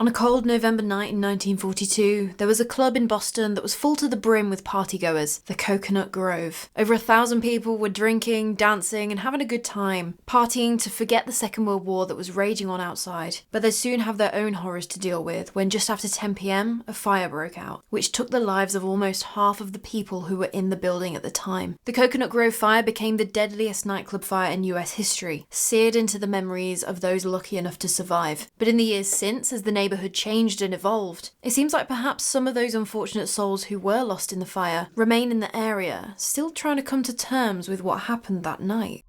On a cold November night in 1942, there was a club in Boston that was full to the brim with partygoers, the Cocoanut Grove. Over 1,000 people were drinking, dancing, and having a good time, partying to forget the Second World War that was raging on outside. But they'd soon have their own horrors to deal with when just after 10 p.m, a fire broke out, which took the lives of almost half of the people who were in the building at the time. The Cocoanut Grove fire became the deadliest nightclub fire in US history, seared into the memories of those lucky enough to survive. But in the years since, as the neighbourhood changed and evolved, it seems like perhaps some of those unfortunate souls who were lost in the fire remain in the area, still trying to come to terms with what happened that night.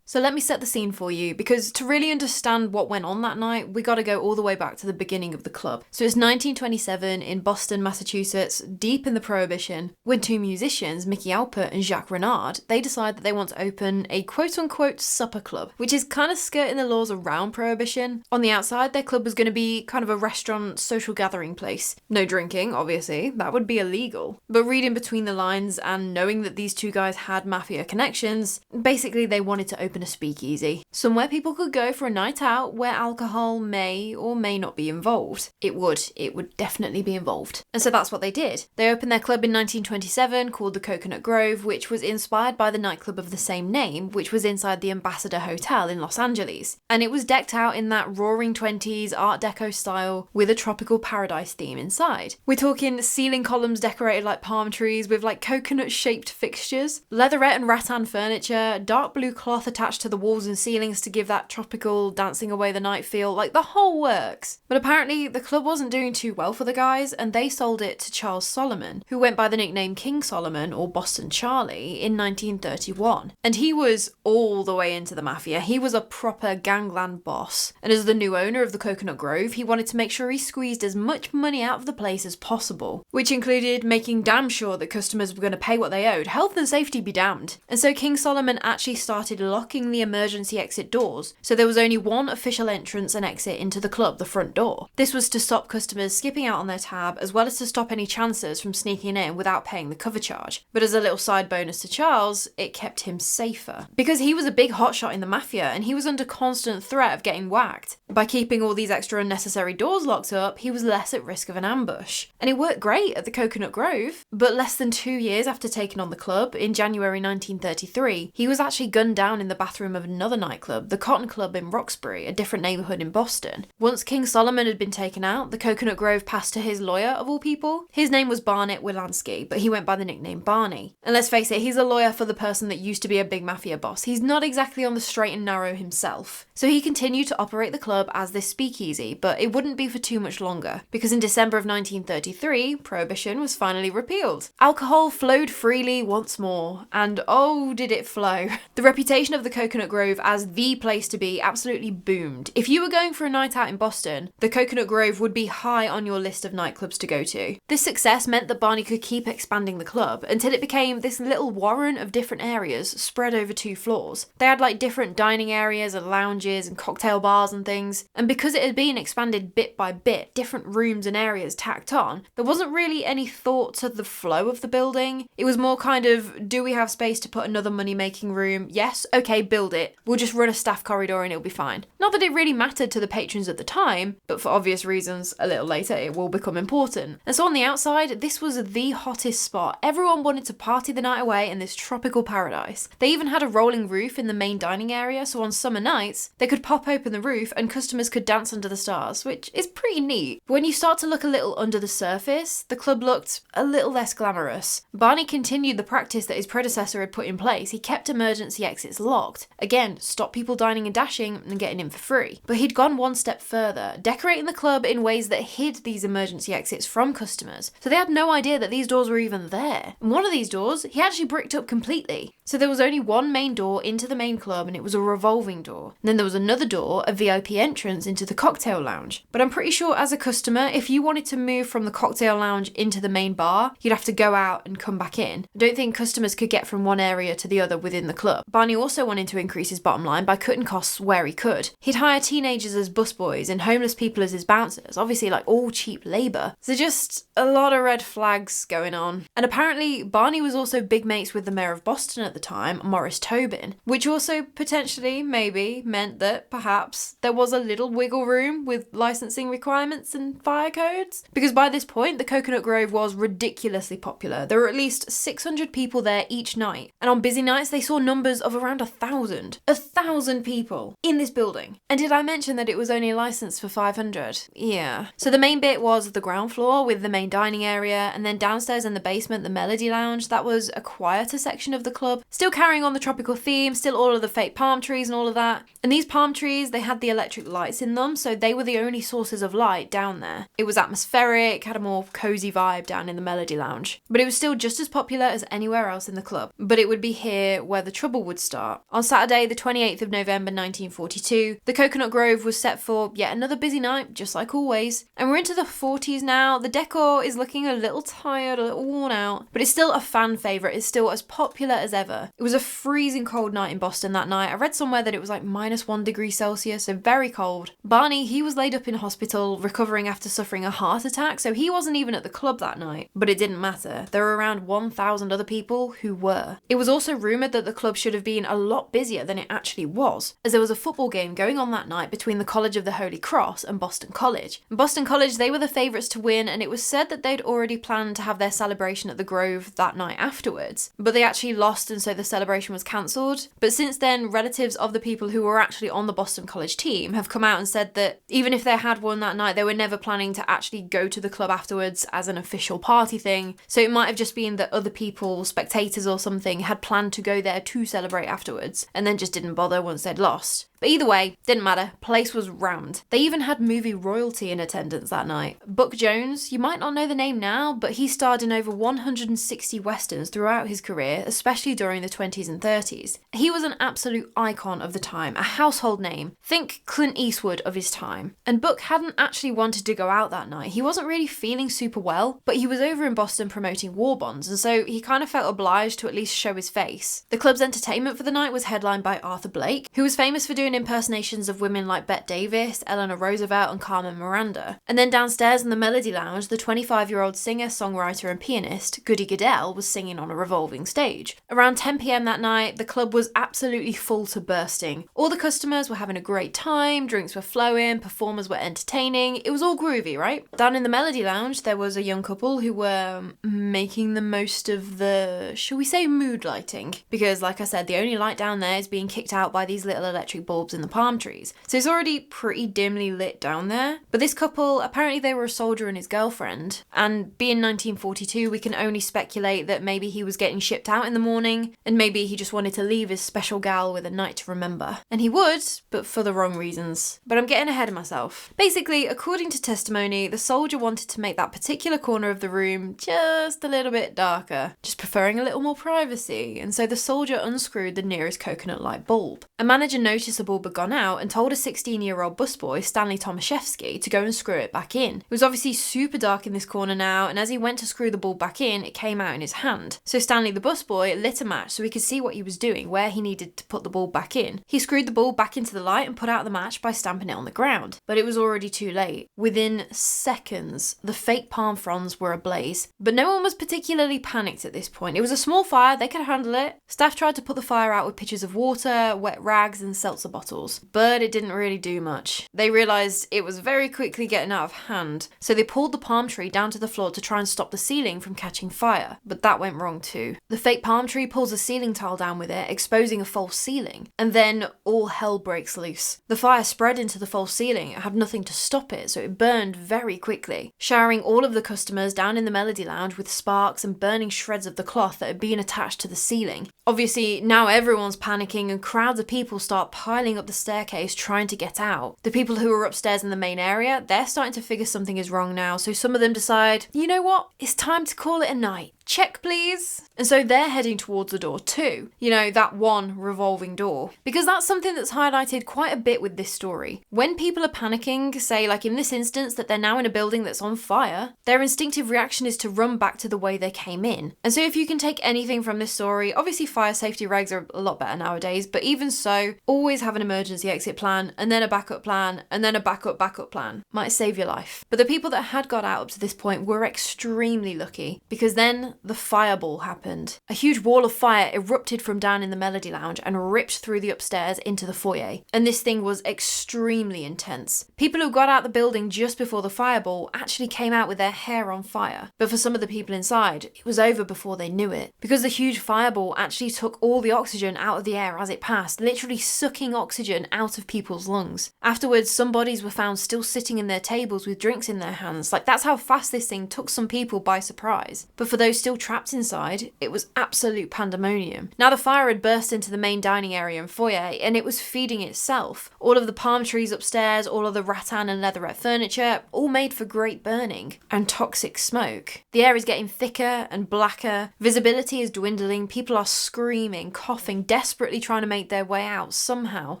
So let me set the scene for you, because to really understand what went on that night, we gotta go all the way back to the beginning of the club. So it's 1927 in Boston, Massachusetts, deep in the Prohibition, when two musicians, Mickey Alpert and Jacques Renard, they decide that they want to open a quote-unquote supper club, which is kind of skirting the laws around Prohibition. On the outside, their club was going to be kind of a restaurant, social gathering place. No drinking, obviously, that would be illegal. But reading between the lines and knowing that these two guys had mafia connections, basically they wanted to open a speakeasy. Somewhere people could go for a night out where alcohol may or may not be involved. It would definitely be involved. And so that's what they did. They opened their club in 1927 called the Cocoanut Grove, which was inspired by the nightclub of the same name, which was inside the Ambassador Hotel in Los Angeles. And it was decked out in that roaring 20s Art Deco style with a tropical paradise theme inside. We're talking ceiling columns decorated like palm trees with like coconut shaped fixtures, leatherette and rattan furniture, dark blue cloth attached to the walls and ceilings to give that tropical dancing away the night feel, like the whole works. But apparently the club wasn't doing too well for the guys, and they sold it to Charles Solomon, who went by the nickname King Solomon or Boston Charlie in 1931. And he was all the way into the mafia. He was a proper gangland boss. And as the new owner of the Cocoanut Grove, he wanted to make sure he squeezed as much money out of the place as possible, which included making damn sure that customers were going to pay what they owed. Health and safety be damned. And so King Solomon actually started locking the emergency exit doors, so there was only one official entrance and exit into the club, the front door. This was to stop customers skipping out on their tab, as well as to stop any chancers from sneaking in without paying the cover charge. But as a little side bonus to Charles, it kept him safer. Because he was a big hotshot in the mafia, and he was under constant threat of getting whacked. By keeping all these extra unnecessary doors locked up, he was less at risk of an ambush. And it worked great at the Cocoanut Grove, but less than 2 years after taking on the club, in January 1933, he was actually gunned down in the bathroom of another nightclub, the Cotton Club in Roxbury, a different neighbourhood in Boston. Once King Solomon had been taken out, the Cocoanut Grove passed to his lawyer, of all people. His name was Barnett Wilansky, but he went by the nickname Barney. And let's face it, he's a lawyer for the person that used to be a big mafia boss. He's not exactly on the straight and narrow himself. So he continued to operate the club as this speakeasy, but it wouldn't be for too much longer, because in December of 1933, Prohibition was finally repealed. Alcohol flowed freely once more, and oh did it flow. The reputation of the Cocoanut Grove as the place to be absolutely boomed. If you were going for a night out in Boston, the Cocoanut Grove would be high on your list of nightclubs to go to. This success meant that Barney could keep expanding the club until it became this little warren of different areas spread over 2 floors. They had like different dining areas and lounges and cocktail bars and things, and because it had been expanded bit by bit, different rooms and areas tacked on, there wasn't really any thought to the flow of the building. It was more kind of, do we have space to put another money-making room? Yes, okay, build it. We'll just run a staff corridor and it'll be fine. Not that it really mattered to the patrons at the time, but for obvious reasons, a little later it will become important. And so on the outside, this was the hottest spot. Everyone wanted to party the night away in this tropical paradise. They even had a rolling roof in the main dining area, so on summer nights, they could pop open the roof and customers could dance under the stars, which is pretty neat. But when you start to look a little under the surface, the club looked a little less glamorous. Barney continued the practice that his predecessor had put in place. He kept emergency exits locked. Again, stop people dining and dashing and getting in for free. But he'd gone one step further, decorating the club in ways that hid these emergency exits from customers, so they had no idea that these doors were even there. And one of these doors, he actually bricked up completely. So there was only one main door into the main club, and it was a revolving door. And then there was another door, a VIP entrance into the cocktail lounge. But I'm pretty sure as a customer, if you wanted to move from the cocktail lounge into the main bar, you'd have to go out and come back in. I don't think customers could get from one area to the other within the club. Barney also wanted planning to increase his bottom line by cutting costs where he could. He'd hire teenagers as busboys and homeless people as his bouncers, obviously like all cheap labour. So just a lot of red flags going on. And apparently Barney was also big mates with the mayor of Boston at the time, Morris Tobin, which also potentially maybe meant that perhaps there was a little wiggle room with licensing requirements and fire codes. Because by this point, the Cocoanut Grove was ridiculously popular. There were at least 600 people there each night. And on busy nights, they saw numbers of around 1,000. 1,000 people in this building. And did I mention that it was only licensed for 500? Yeah. So the main bit was the ground floor with the main dining area, and then downstairs in the basement, the Melody Lounge. That was a quieter section of the club. Still carrying on the tropical theme, still all of the fake palm trees and all of that. And these palm trees, they had the electric lights in them, so they were the only sources of light down there. It was atmospheric, had a more cozy vibe down in the Melody Lounge. But it was still just as popular as anywhere else in the club. But it would be here where the trouble would start. On Saturday, the 28th of November 1942, the Cocoanut Grove was set for yet another busy night, just like always. And we're into the 40s now. The decor is looking a little tired, a little worn out, but it's still a fan favourite. It's still as popular as ever. It was a freezing cold night in Boston that night. I read somewhere that it was like -1 degree Celsius, so very cold. Barney, he was laid up in hospital, recovering after suffering a heart attack, so he wasn't even at the club that night. But it didn't matter. There were around 1,000 other people who were. It was also rumoured that the club should have been a lot busier than it actually was, as there was a football game going on that night between the College of the Holy Cross and Boston College. And Boston College, they were the favourites to win, and it was said that they'd already planned to have their celebration at the Grove that night afterwards. But they actually lost, and so the celebration was cancelled. But since then, relatives of the people who were actually on the Boston College team have come out and said that even if they had won that night, they were never planning to actually go to the club afterwards as an official party thing. So it might have just been that other people, spectators or something, had planned to go there to celebrate afterwards and then just didn't bother once they'd lost. But either way, didn't matter. Place was rammed. They even had movie royalty in attendance that night. Buck Jones, you might not know the name now, but he starred in over 160 westerns throughout his career, especially during the 20s and 30s. He was an absolute icon of the time, a household name. Think Clint Eastwood of his time. And Buck hadn't actually wanted to go out that night. He wasn't really feeling super well, but he was over in Boston promoting war bonds, and so he kind of felt obliged to at least show his face. The club's entertainment for the night was headlined by Arthur Blake, who was famous for doing impersonations of women like Bette Davis, Eleanor Roosevelt and Carmen Miranda. And then downstairs in the Melody Lounge, the 25-year-old singer, songwriter and pianist Goody Goodell was singing on a revolving stage. Around 10 p.m. that night, the club was absolutely full to bursting. All the customers were having a great time, drinks were flowing, performers were entertaining. It was all groovy, right? Down in the Melody Lounge, there was a young couple who were making the most of the, shall we say, mood lighting. Because like I said, the only light down there is being kicked out by these little electric bulbs in the palm trees. So it's already pretty dimly lit down there. But this couple, apparently they were a soldier and his girlfriend. And being 1942, we can only speculate that maybe he was getting shipped out in the morning and maybe he just wanted to leave his special gal with a night to remember. And he would, but for the wrong reasons. But I'm getting ahead of myself. Basically, according to testimony, the soldier wanted to make that particular corner of the room just a little bit darker, just preferring a little more privacy. And so the soldier unscrewed the nearest coconut light bulb. A manager noticed the bulb had gone out and told a 16-year-old busboy, Stanley Tomaszewski, to go and screw it back in. It was obviously super dark in this corner now, and as he went to screw the bulb back in, it came out in his hand. So Stanley the busboy lit a match so he could see what he was doing, where he needed to put the bulb back in. He screwed the bulb back into the light and put out the match by stamping it on the ground. But it was already too late. Within seconds, the fake palm fronds were ablaze. But no one was particularly panicked at this point. It was a small fire, they could handle it. Staff tried to put the fire out with pitchers of water, wet rags and seltzer bottles, but it didn't really do much. They realised it was very quickly getting out of hand, so they pulled the palm tree down to the floor to try and stop the ceiling from catching fire, but that went wrong too. The fake palm tree pulls a ceiling tile down with it, exposing a false ceiling, and then all hell breaks loose. The fire spread into the false ceiling, it had nothing to stop it, so it burned very quickly, showering all of the customers down in the Melody Lounge with sparks and burning shreds of the cloth that had been attached to the ceiling. Obviously, now everyone's panicking and crowds of people start piling up the staircase trying to get out. The people who are upstairs in the main area, they're starting to figure something is wrong now, so some of them decide, you know what, it's time to call it a night. check please. And so they're heading towards the door too. You know, that one revolving door. Because that's something that's highlighted quite a bit with this story. When people are panicking, say like in this instance that they're now in a building that's on fire, their instinctive reaction is to run back to the way they came in. And so if you can take anything from this story, obviously fire safety regs are a lot better nowadays, but even so, always have an emergency exit plan, and then a backup plan, and then a backup plan. Might save your life. But the people that had got out up to this point were extremely lucky, because then the fireball happened. A huge wall of fire erupted from down in the Melody Lounge and ripped through the upstairs into the foyer. And this thing was extremely intense. People who got out the building just before the fireball actually came out with their hair on fire. But for some of the people inside, it was over before they knew it. Because the huge fireball actually took all the oxygen out of the air as it passed, literally sucking oxygen out of people's lungs. Afterwards, some bodies were found still sitting in their tables with drinks in their hands. Like, that's how fast this thing took some people by surprise. But for those still trapped inside, it was absolute pandemonium. Now, the fire had burst into the main dining area and foyer, and it was feeding itself. All of the palm trees upstairs, all of the rattan and leatherette furniture, all made for great burning and toxic smoke. The air is getting thicker and blacker, visibility is dwindling, people are screaming, coughing, desperately trying to make their way out somehow.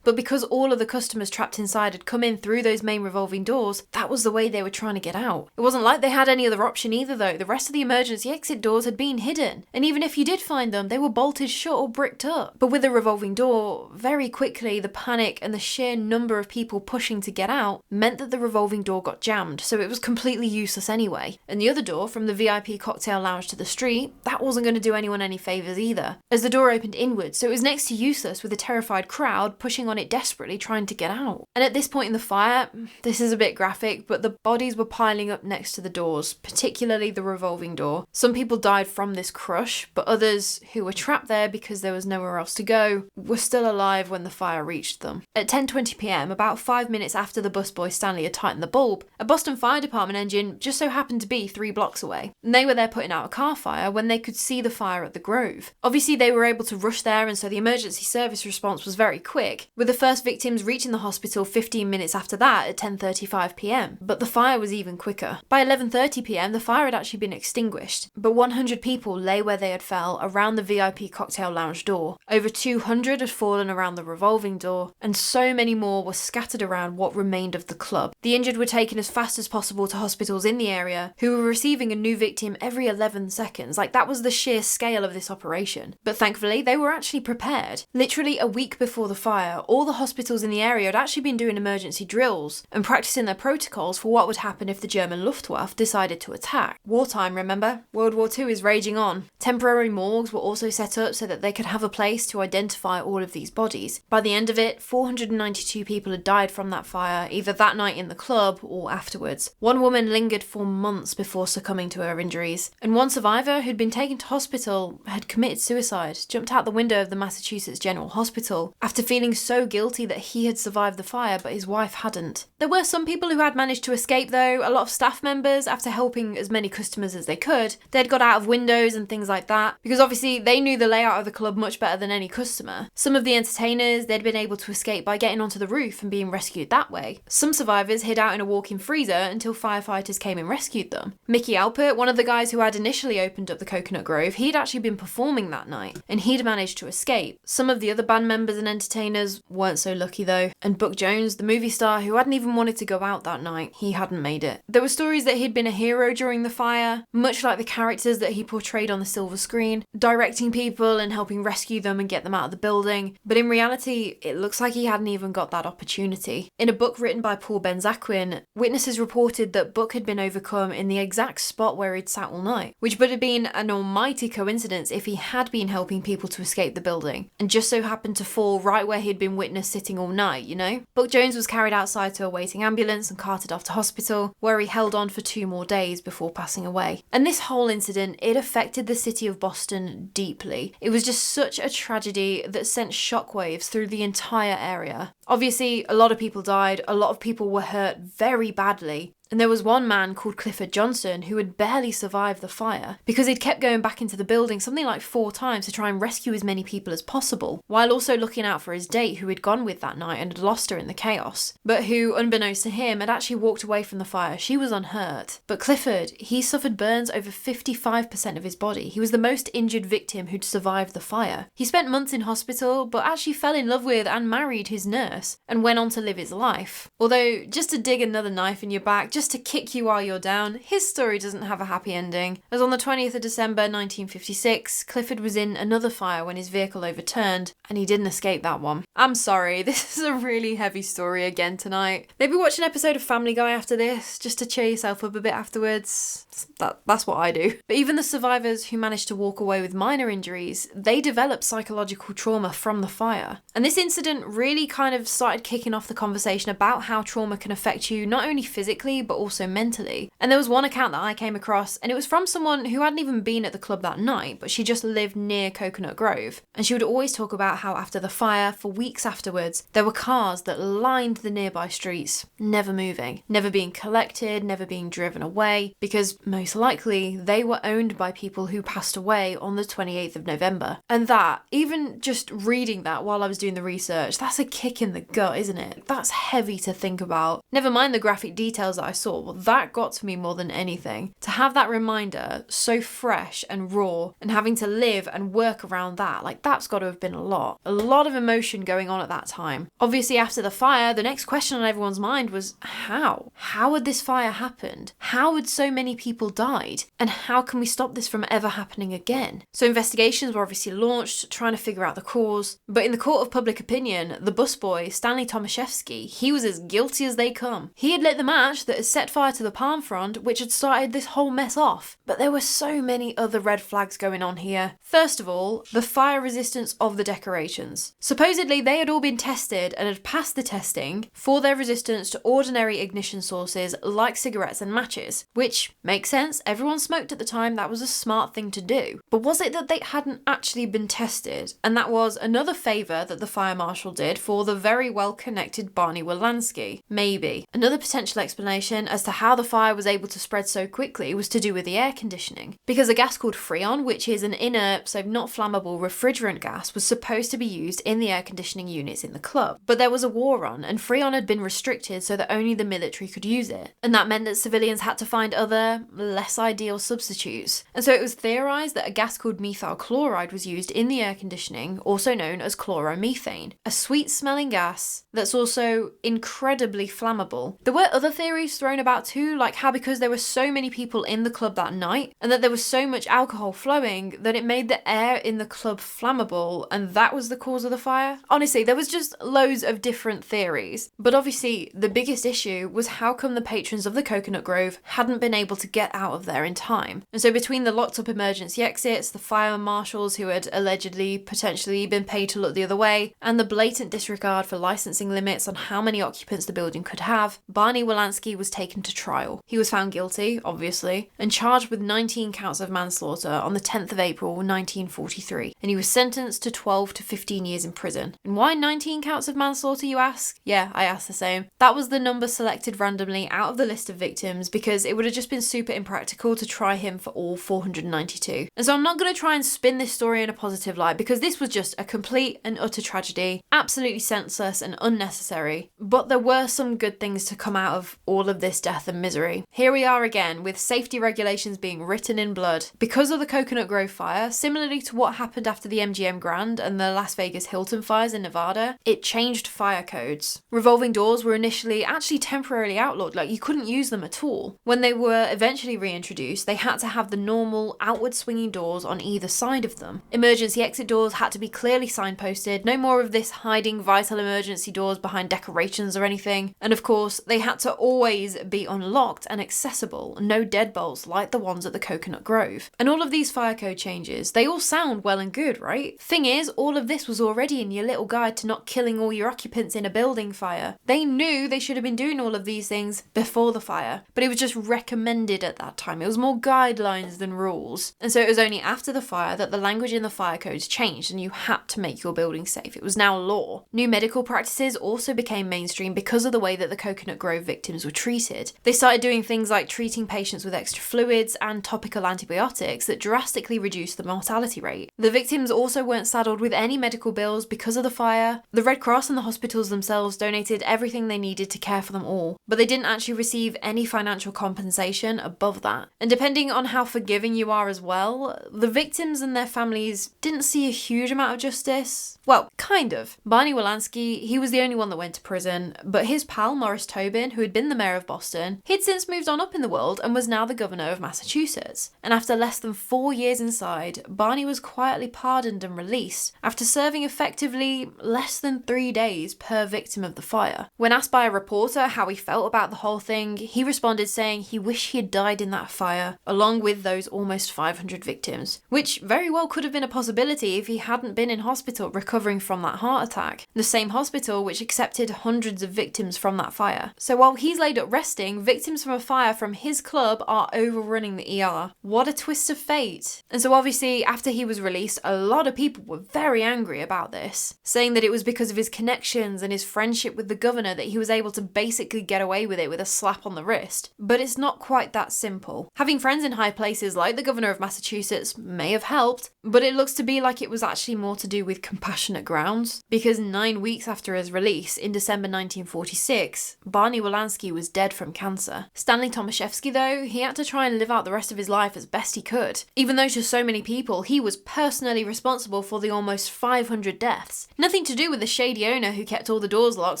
But because all of the customers trapped inside had come in through those main revolving doors, that was the way they were trying to get out. It wasn't like they had any other option either though. The rest of the emergency exit doors had been hidden. And even if you did find them, they were bolted shut or bricked up. But with a revolving door, very quickly the panic and the sheer number of people pushing to get out meant that the revolving door got jammed, so it was completely useless anyway. And the other door, from the VIP cocktail lounge to the street, that wasn't going to do anyone any favours either, as the door opened inwards, so it was next to useless with a terrified crowd pushing on it desperately trying to get out. And at this point in the fire, this is a bit graphic, but the bodies were piling up next to the doors, particularly the revolving door. Some people died from this crush, but others, who were trapped there because there was nowhere else to go, were still alive when the fire reached them. At 10:20 p.m, about 5 minutes after the busboy Stanley had tightened the bulb, a Boston Fire Department engine just so happened to be 3 blocks away. And they were there putting out a car fire when they could see the fire at the Grove. Obviously they were able to rush there, and so the emergency service response was very quick, with the first victims reaching the hospital 15 minutes after that at 10:35 p.m. But the fire was even quicker. By 11:30 p.m, the fire had actually been extinguished, but 100 people lay where they had fell around the VIP cocktail lounge door. Over 200 had fallen around the revolving door, and so many more were scattered around what remained of the club. The injured were taken as fast as possible to hospitals in the area, who were receiving a new victim every 11 seconds. Like, that was the sheer scale of this operation. But thankfully, they were actually prepared. Literally a week before the fire, all the hospitals in the area had actually been doing emergency drills and practicing their protocols for what would happen if the German Luftwaffe decided to attack. Wartime, remember? World War II is raging on. Temporary morgues were also set up so that they could have a place to identify all of these bodies. By the end of it, 492 people had died from that fire, either that night in the club or afterwards. One woman lingered for months before succumbing to her injuries, and one survivor who'd been taken to hospital had committed suicide, jumped out the window of the Massachusetts General Hospital after feeling so guilty that he had survived the fire but his wife hadn't. There were some people who had managed to escape though. A lot of staff members, after helping as many customers as they could, they'd got out of windows and things like that, because obviously they knew the layout of the club much better than any customer. Some of the entertainers, they'd been able to escape by getting onto the roof and being rescued that way. Some survivors hid out in a walk-in freezer until firefighters came and rescued them. Mickey Alpert, one of the guys who had initially opened up the Cocoanut Grove, he'd actually been performing that night, and he'd managed to escape. Some of the other band members and entertainers weren't so lucky though, and Buck Jones, the movie star who hadn't even wanted to go out that night, he hadn't made it. There were stories that he'd been a hero during the fire, much like the characters that he portrayed on the silver screen, directing people and helping rescue them and get them out of the building, but in reality, it looks like he hadn't even got that opportunity. In a book written by Paul Benzaquin, witnesses reported that Buck had been overcome in the exact spot where he'd sat all night, which would have been an almighty coincidence if he had been helping people to escape the building, and just so happened to fall right where he'd been witnessed sitting all night, you know? Buck Jones was carried outside to a waiting ambulance and carted off to hospital, where he held on for 2 more days before passing away. And this whole incident, it affected the city of Boston deeply. It was just such a tragedy that sent shockwaves through the entire area. Obviously, a lot of people died, a lot of people were hurt very badly, And there was one man called Clifford Johnson who had barely survived the fire because he'd kept going back into the building something like 4 times to try and rescue as many people as possible, while also looking out for his date who he'd gone with that night and had lost her in the chaos, but who, unbeknownst to him, had actually walked away from the fire. She was unhurt. But Clifford, he suffered burns over 55% of his body. He was the most injured victim who'd survived the fire. He spent months in hospital, but actually fell in love with and married his nurse, and went on to live his life. Although, just to dig another knife in your back, just to kick you while you're down, his story doesn't have a happy ending, as on the 20th of December 1956, Clifford was in another fire when his vehicle overturned, and he didn't escape that one. I'm sorry, this is a really heavy story again tonight. Maybe watch an episode of Family Guy after this, just to cheer yourself up a bit afterwards. That's what I do. But even the survivors who managed to walk away with minor injuries, they developed psychological trauma from the fire. And this incident really kind of started kicking off the conversation about how trauma can affect you not only physically, but also mentally. And there was one account that I came across, and it was from someone who hadn't even been at the club that night, but she just lived near Coconut Grove. And she would always talk about how after the fire, for weeks afterwards, there were cars that lined the nearby streets, never moving, never being collected, never being driven away, because most likely they were owned by people who passed away on the 28th of November. And that, even just reading that while I was doing the research, that's a kick in the gut, isn't it? That's heavy to think about. Never mind the graphic details that I saw, well, that got to me more than anything. To have that reminder so fresh and raw, and having to live and work around that, like that's got to have been a lot of emotion going on at that time. Obviously after the fire, the next question on everyone's mind was how had this fire happened? How had so many people died? And how can we stop this from ever happening again? So investigations were obviously launched, trying to figure out the cause. But in the court of public opinion, the busboy, Stanley Tomaszewski, he was as guilty as they come. He had lit the match that had set fire to the palm frond, which had started this whole mess off. But there were so many other red flags going on here. First of all, the fire resistance of the decorations. Supposedly, they had all been tested and had passed the testing for their resistance to ordinary ignition sources like cigarettes and matches, which makes sense. Everyone smoked at the time. That was a smart thing to do. But was it that they hadn't actually been tested? And that was another favour that the fire marshal did for the very well-connected Barney Wolanski? Maybe. Another potential explanation as to how the fire was able to spread so quickly was to do with the air conditioning. Because a gas called Freon, which is an inert, so not flammable refrigerant gas, was supposed to be used in the air conditioning units in the club. But there was a war on, and Freon had been restricted so that only the military could use it. And that meant that civilians had to find other, less ideal substitutes. And so it was theorised that a gas called methyl chloride was used in the air conditioning, also known as chloromethane. A sweet-smelling gas that's also incredibly flammable. There were other theories thrown about too, like how because there were so many people in the club that night, and that there was so much alcohol flowing, that it made the air in the club flammable, and that was the cause of the fire. Honestly, there was just loads of different theories. But obviously, the biggest issue was how come the patrons of the Coconut Grove hadn't been able to get out of there in time. And so between the locked up emergency exits, the fire marshals who had allegedly potentially been paid to look the other way, and the blatant disregard for licensing limits on how many occupants the building could have, Barney Wolanski was taken to trial. He was found guilty, obviously, and charged with 19 counts of manslaughter on the 10th of April 1943, and he was sentenced to 12 to 15 years in prison. And why 19 counts of manslaughter, you ask? Yeah, I asked the same. That was the number selected randomly out of the list of victims because it would have just been super impractical to try him for all 492. And so I'm not going to try and spin this story in a positive light because this was just a complete and utter tragedy, absolutely senseless and unnecessary. But there were some good things to come out of all of this death and misery. Here we are again with safety regulations being written in blood. Because of the Coconut Grove fire, similarly to what happened after the MGM Grand and the Las Vegas Hilton fires in Nevada, it changed fire codes. Revolving doors were initially actually temporarily outlawed, like you couldn't use them at all. When they were eventually reintroduced, they had to have the normal outward swinging doors on either side of them. Emergency exit doors had to be clearly signposted, no more of this hiding vital emergency doors behind decorations or anything. And of course, they had to always be unlocked and accessible, no deadbolts like the ones at the Coconut Grove. And all of these fire code changes, they all sound well and good, right? Thing is, all of this was already in your little guide to not killing all your occupants in a building fire. They knew they should have been doing all of these things before the fire, but it was just recommended at that time. It was more guidelines than rules. And so it was only after the fire that the language in the fire codes changed and you had to make your building safe. It was now law. New medical practices also became mainstream because of the way that the Coconut Grove victims were treated. treated. They started doing things like treating patients with extra fluids and topical antibiotics that drastically reduced the mortality rate. The victims also weren't saddled with any medical bills because of the fire. The Red Cross and the hospitals themselves donated everything they needed to care for them all, but they didn't actually receive any financial compensation above that. And depending on how forgiving you are as well, the victims and their families didn't see a huge amount of justice. Well, kind of. Barney Wolanski, he was the only one that went to prison, but his pal Morris Tobin, who had been the mayor of Boston, he'd since moved on up in the world and was now the governor of Massachusetts. And after less than 4 years inside, Barney was quietly pardoned and released after serving effectively less than 3 days per victim of the fire. When asked by a reporter how he felt about the whole thing, he responded saying he wished he had died in that fire, along with those almost 500 victims, which very well could have been a possibility if he hadn't been in hospital recovering from that heart attack, the same hospital which accepted hundreds of victims from that fire. So while he's laid up resting, victims from a fire from his club are overrunning the ER. What a twist of fate. And so obviously after he was released, a lot of people were very angry about this, saying that it was because of his connections and his friendship with the governor that he was able to basically get away with it with a slap on the wrist. But it's not quite that simple. Having friends in high places like the governor of Massachusetts may have helped, but it looks to be like it was actually more to do with compassionate grounds, because 9 weeks after his release, in December 1946, Barney Wolanski was dead from cancer. Stanley Tomaszewski, though, he had to try and live out the rest of his life as best he could. Even though to so many people, he was personally responsible for the almost 500 deaths. Nothing to do with the shady owner who kept all the doors locked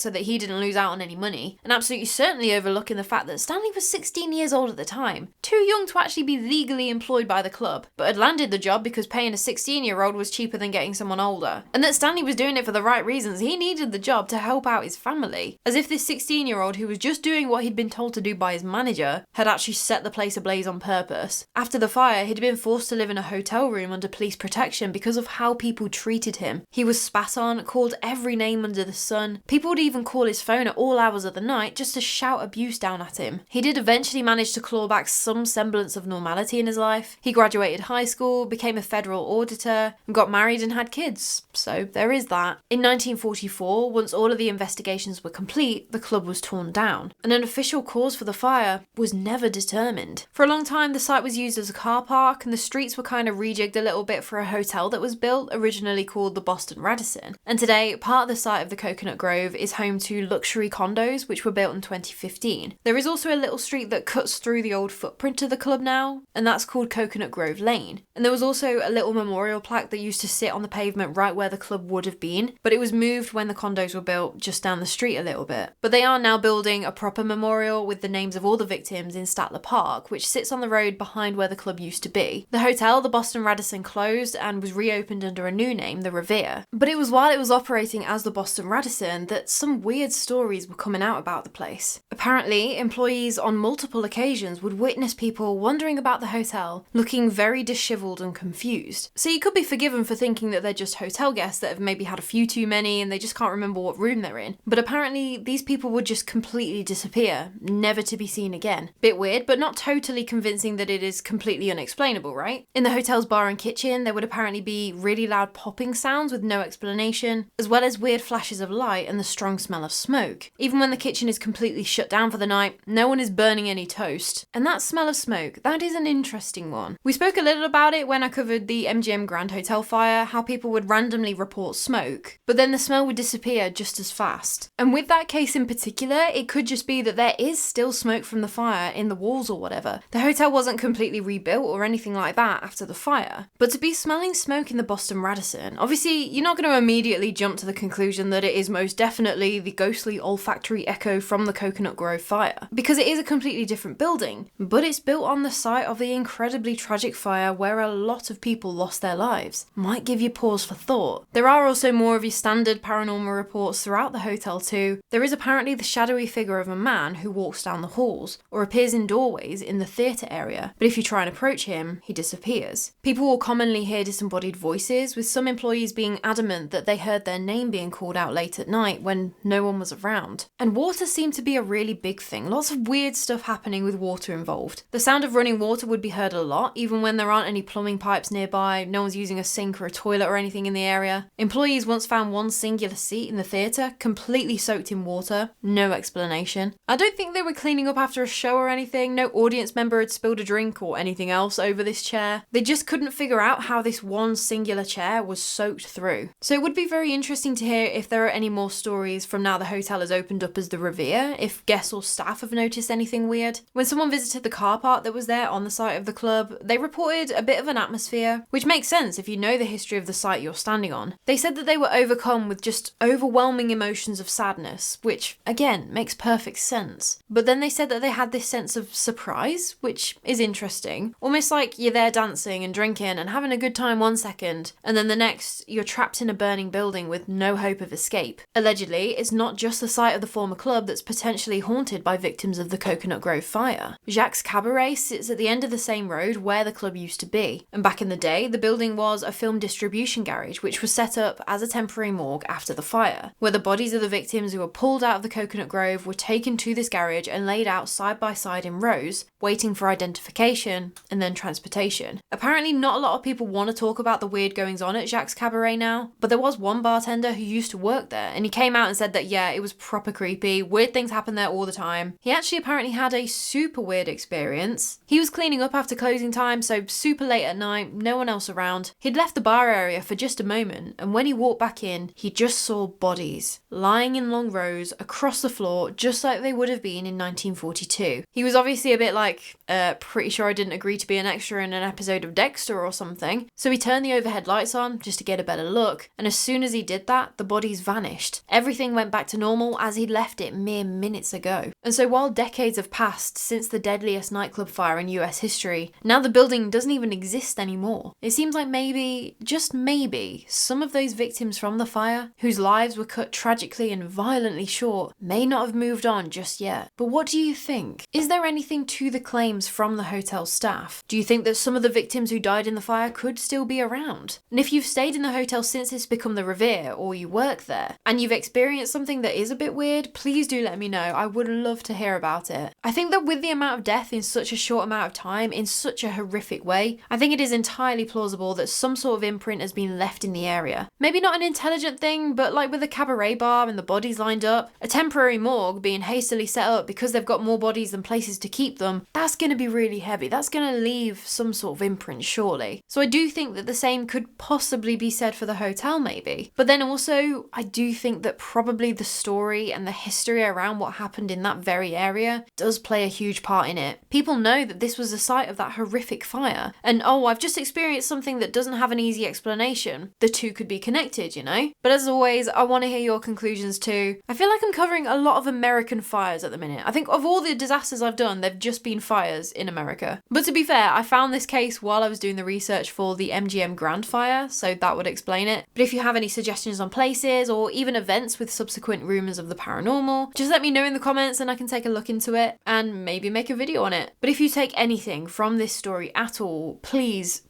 so that he didn't lose out on any money, and absolutely certainly overlooking the fact that Stanley was 16 years old at the time, too young to actually be legally employed by the club, but had landed the job because paying a 16-year-old was cheaper than getting someone older. And that Stanley was doing it for the right reasons. He needed the job to help out his family. As if this 16-year-old who was just doing what he'd been told to do by his manager had actually set the place ablaze on purpose. After the fire, he'd been forced to live in a hotel room under police protection because of how people treated him. He was spat on, called every name under the sun. People would even call his phone at all hours of the night just to shout abuse down at him. He did eventually manage to claw back some semblance of normality in his life. He graduated high school, became a federal auditor, got married and had kids. So there is that. In 1944, once all of the investigations were complete, the club was torn down, and an official cause for the fire was never determined. For a long time, the site was used as a car park, and the streets were kind of rejigged a little bit for a hotel that was built, originally called the Boston Radisson. And today, part of the site of the Cocoanut Grove is home to luxury condos, which were built in 2015. There is also a little street that cuts through the old footprint of the club now, and that's called Cocoanut Grove Lane. And there was also a little memorial plaque that used to sit on the pavement right where the club would have been, but it was moved when the condos were built just down the street a little bit. But they are now building a proper memorial with the names of all the victims in Statler Park, which sits on the road behind where the club used to be. The hotel, the Boston Radisson, closed and was reopened under a new name, the Revere. But it was while it was operating as the Boston Radisson that some weird stories were coming out about the place. Apparently, employees on multiple occasions would witness people wandering about the hotel, looking very disheveled and confused. So you could be forgiven for thinking that they're just hotel guests that have maybe had a few too many and they just can't remember what room they're in. But apparently, these people would just completely disappear, never to be seen again. Bit weird, but not totally convincing that it is completely unexplainable, right? In the hotel's bar and kitchen, there would apparently be really loud popping sounds with no explanation, as well as weird flashes of light and the strong smell of smoke. Even when the kitchen is completely shut down for the night, no one is burning any toast. And that smell of smoke, that is an interesting one. We spoke a little about it when I covered the MGM Grand Hotel fire, how people would randomly report smoke, but then the smell would disappear just as fast. And with that case in particular, it could just be that there is still smoke from the fire in the walls or whatever. The hotel wasn't completely rebuilt or anything like that after the fire. But to be smelling smoke in the Boston Radisson, obviously you're not going to immediately jump to the conclusion that it is most definitely the ghostly olfactory echo from the Cocoanut Grove fire, because it is a completely different building, but it's built on the site of the incredibly tragic fire where a lot of people lost their lives. Might give you pause for thought. There are also more of your standard paranormal reports throughout the hotel too. There is apparently the shadowy figure of a man who walks down the halls, or appears in doorways in the theatre area, but if you try and approach him, he disappears. People will commonly hear disembodied voices, with some employees being adamant that they heard their name being called out late at night when no one was around. And water seemed to be a really big thing. Lots of weird stuff happening with water involved. The sound of running water would be heard a lot, even when there aren't any plumbing pipes nearby, no one's using a sink or a toilet or anything in the area. Employees once found one singular seat in the theatre completely soaked in water, no explanation. I don't don't think they were cleaning up after a show or anything. No audience member had spilled a drink or anything else over this chair. They just couldn't figure out how this one singular chair was soaked through. So it would be very interesting to hear if there are any more stories from now the hotel has opened up as the Revere, if guests or staff have noticed anything weird. When someone visited the car park that was there on the site of the club, they reported a bit of an atmosphere, which makes sense if you know the history of the site you're standing on. They said that they were overcome with just overwhelming emotions of sadness, which again makes perfect sense. But then they said that they had this sense of surprise, which is interesting. Almost like you're there dancing and drinking and having a good time one second, and then the next you're trapped in a burning building with no hope of escape. Allegedly, it's not just the site of the former club that's potentially haunted by victims of the Cocoanut Grove fire. Jacques' Cabaret sits at the end of the same road where the club used to be, and back in the day the building was a film distribution garage which was set up as a temporary morgue after the fire, where the bodies of the victims who were pulled out of the Cocoanut Grove were taken to this garage and laid out side by side in rows, waiting for identification and then transportation. Apparently not a lot of people want to talk about the weird goings on at Jacques' Cabaret now, but there was one bartender who used to work there, and he came out and said that yeah, it was proper creepy, weird things happen there all the time. He actually apparently had a super weird experience. He was cleaning up after closing time, so super late at night, no one else around. He'd left the bar area for just a moment, and when he walked back in, he just saw bodies lying in long rows across the floor, just like they would have been in 1942. He was obviously a bit like, pretty sure I didn't agree to be an extra in an episode of Dexter or something, so he turned the overhead lights on just to get a better look, and as soon as he did that, the bodies vanished. Everything went back to normal as he'd left it mere minutes ago. And so while decades have passed since the deadliest nightclub fire in US history, now the building doesn't even exist anymore. It seems like maybe, just maybe, some of those victims from the fire, whose lives were cut tragically and violently short, may not have moved on just yet. But what do you think? Is there anything to the claims from the hotel staff? Do you think that some of the victims who died in the fire could still be around? And if you've stayed in the hotel since it's become the Revere, or you work there, and you've experienced something that is a bit weird, please do let me know. I would love to hear about it. I think that with the amount of death in such a short amount of time, in such a horrific way, I think it is entirely plausible that some sort of imprint has been left in the area. Maybe not an intelligent thing, but like with a cabaret bar and the bodies lined up, a temporary morgue being hastily set up because they've got more bodies than places to keep them, that's going to be really heavy. That's going to leave some sort of imprint, surely. So I do think that the same could possibly be said for the hotel, maybe. But then also, I do think that probably the story and the history around what happened in that very area does play a huge part in it. People know that this was the site of that horrific fire, and oh, I've just experienced something that doesn't have an easy explanation. The two could be connected, you know? But as always, I want to hear your conclusions too. I feel like I'm covering a lot of American fires at the minute. I think of all the disasters I've done, they've just been fires in America. But to be fair, I found this case while I was doing the research for the MGM Grand Fire, so that would explain it. But if you have any suggestions on places or even events with subsequent rumours of the paranormal, just let me know in the comments and I can take a look into it and maybe make a video on it. But if you take anything from this story at all, please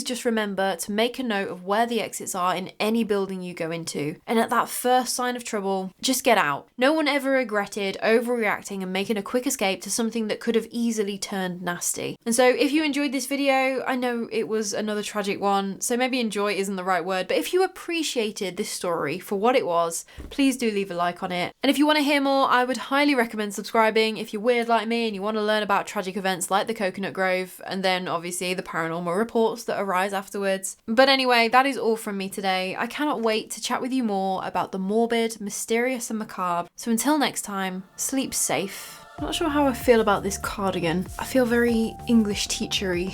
just remember to make a note of where the exits are in any building you go into. And at that first sign of trouble, just get out. No one ever regretted overreacting and making a quick escape to something that could have easily turned nasty. And so if you enjoyed this video, I know it was another tragic one, so maybe enjoy isn't the right word, but if you appreciated this story for what it was, please do leave a like on it. And if you want to hear more, I would highly recommend subscribing if you're weird like me and you want to learn about tragic events like the Cocoanut Grove, and then obviously the paranormal reports that arise afterwards. But anyway, that is all from me today. I cannot wait to chat with you more about the morbid, mysterious and macabre. So until next time, sleep safe. I'm not sure how I feel about this cardigan. I feel very English teachery.